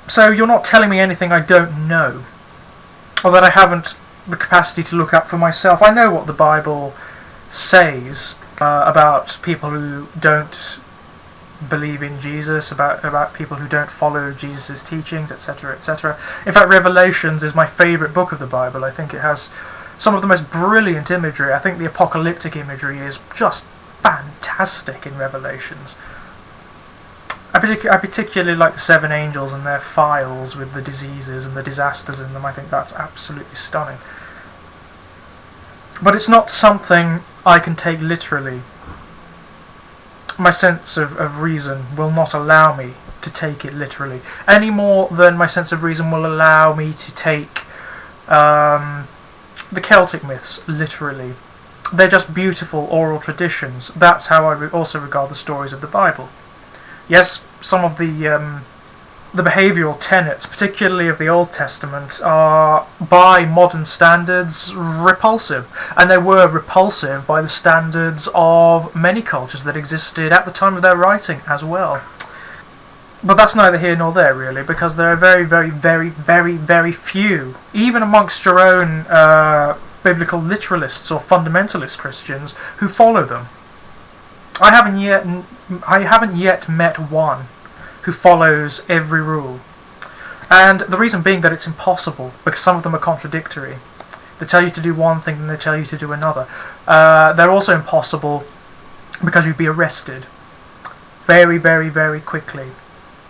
So you're not telling me anything I don't know, or that I haven't the capacity to look up for myself. I know what the Bible says about people who don't believe in Jesus, about people who don't follow Jesus' teachings, etc., etc. In fact, Revelations is my favourite book of the Bible. I think it has some of the most brilliant imagery. I think the apocalyptic imagery is just fantastic in Revelations. I particularly like the 7 angels and their phials with the diseases and the disasters in them. I think that's absolutely stunning. But it's not something I can take literally. My sense of reason will not allow me to take it literally, any more than my sense of reason will allow me to take the Celtic myths literally. They're just beautiful oral traditions. That's how I also regard the stories of the Bible. Yes, some of the behavioural tenets, particularly of the Old Testament, are, by modern standards, repulsive. And they were repulsive by the standards of many cultures that existed at the time of their writing as well. But that's neither here nor there, really, because there are very, very, very, very, very few, even amongst your own biblical literalists or fundamentalist Christians, who follow them. I haven't yet met one who follows every rule, and the reason being that it's impossible, because some of them are contradictory. They tell you to do one thing and they tell you to do another. They're also impossible because you'd be arrested very, very, very quickly,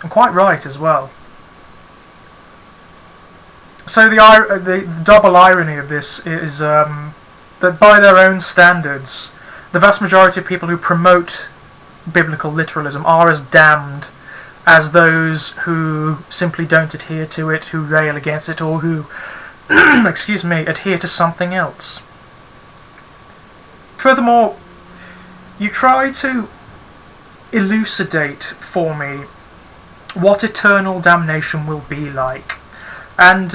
and quite right as well. So the double irony of this is that by their own standards, the vast majority of people who promote biblical literalism are as damned as those who simply don't adhere to it, who rail against it, or who, excuse me, adhere to something else. Furthermore, you try to elucidate for me what eternal damnation will be like. And,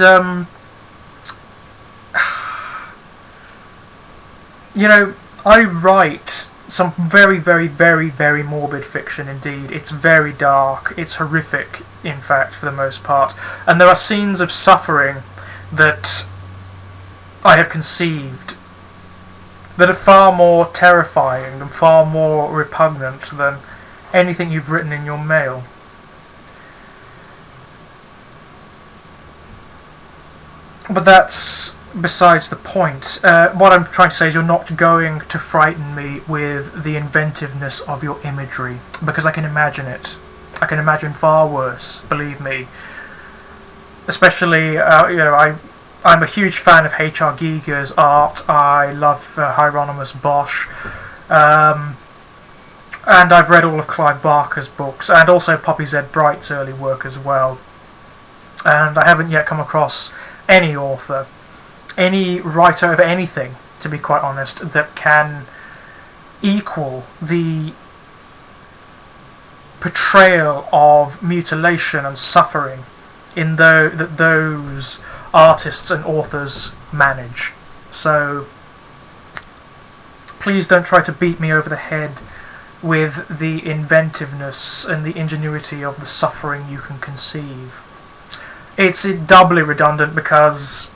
you know, I write some very, very, very, very morbid fiction indeed. It's very dark, it's horrific, in fact, for the most part. And there are scenes of suffering that I have conceived that are far more terrifying and far more repugnant than anything you've written in your mail. But that's besides the point. What I'm trying to say is you're not going to frighten me with the inventiveness of your imagery, because I can imagine it. I can imagine far worse, believe me. Especially, you know, I'm a huge fan of H.R. Giger's art. I love Hieronymus Bosch. And I've read all of Clive Barker's books, and also Poppy Z. Bright's early work as well. And I haven't yet come across any author, any writer of anything, to be quite honest, that can equal the portrayal of mutilation and suffering in that those artists and authors manage. So please don't try to beat me over the head with the inventiveness and the ingenuity of the suffering you can conceive. It's doubly redundant because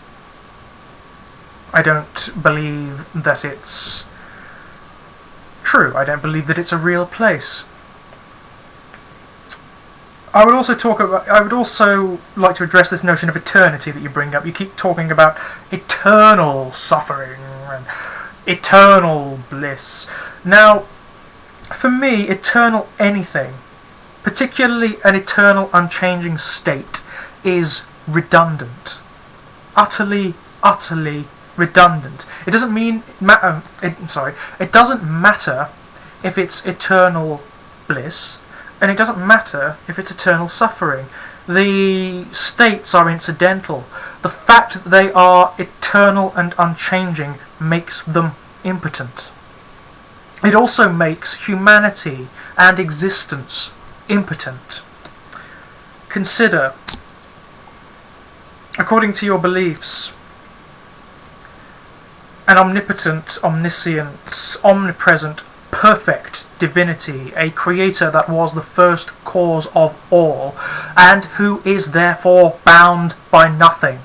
I don't believe that it's true. I don't believe that it's a real place. I would also like to address this notion of eternity that you bring up. You keep talking about eternal suffering and eternal bliss. Now, for me, eternal anything, particularly an eternal unchanging state, is redundant. Utterly, utterly redundant. It doesn't it doesn't matter if it's eternal bliss, and it doesn't matter if it's eternal suffering. The states are incidental. The fact that they are eternal and unchanging makes them impotent. It also makes humanity and existence impotent. Consider, according to your beliefs, an omnipotent, omniscient, omnipresent, perfect divinity, a creator that was the first cause of all, and who is therefore bound by nothing,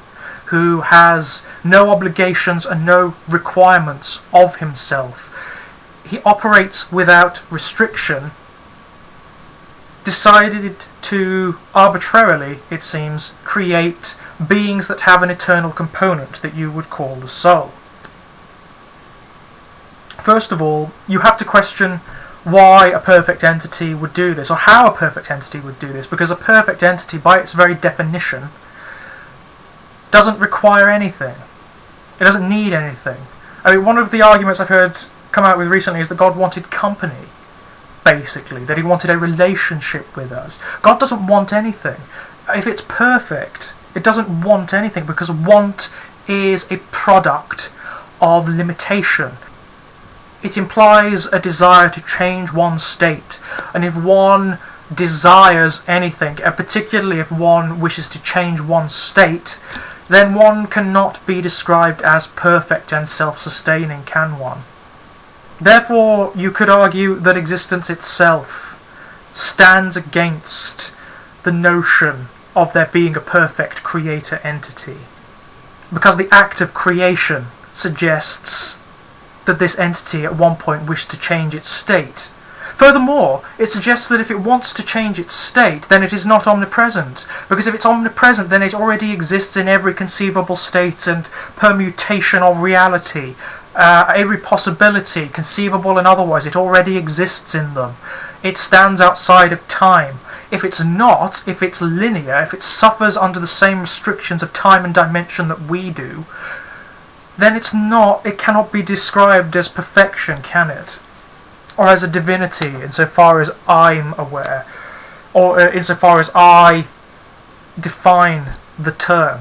who has no obligations and no requirements of himself. He operates without restriction, decided to arbitrarily, it seems, create beings that have an eternal component that you would call the soul. First of all, you have to question why a perfect entity would do this, or how a perfect entity would do this, because a perfect entity, by its very definition, doesn't require anything. It doesn't need anything. I mean, one of the arguments I've heard come out with recently is that God wanted company, basically, that he wanted a relationship with us. God doesn't want anything. If it's perfect, it doesn't want anything, because want is a product of limitation. It implies a desire to change one's state, and if one desires anything, and particularly if one wishes to change one's state, then one cannot be described as perfect and self-sustaining, can one? Therefore, you could argue that existence itself stands against the notion of there being a perfect creator entity, because the act of creation suggests that this entity at one point wished to change its state. Furthermore, it suggests that if it wants to change its state, then it is not omnipresent, because if it's omnipresent, then it already exists in every conceivable state and permutation of reality. Every possibility, conceivable and otherwise, it already exists in them. It stands outside of time. If it's not, if it's linear, if it suffers under the same restrictions of time and dimension that we do, then it cannot be described as perfection, can it? Or as a divinity, insofar as I'm aware, or insofar as I define the term.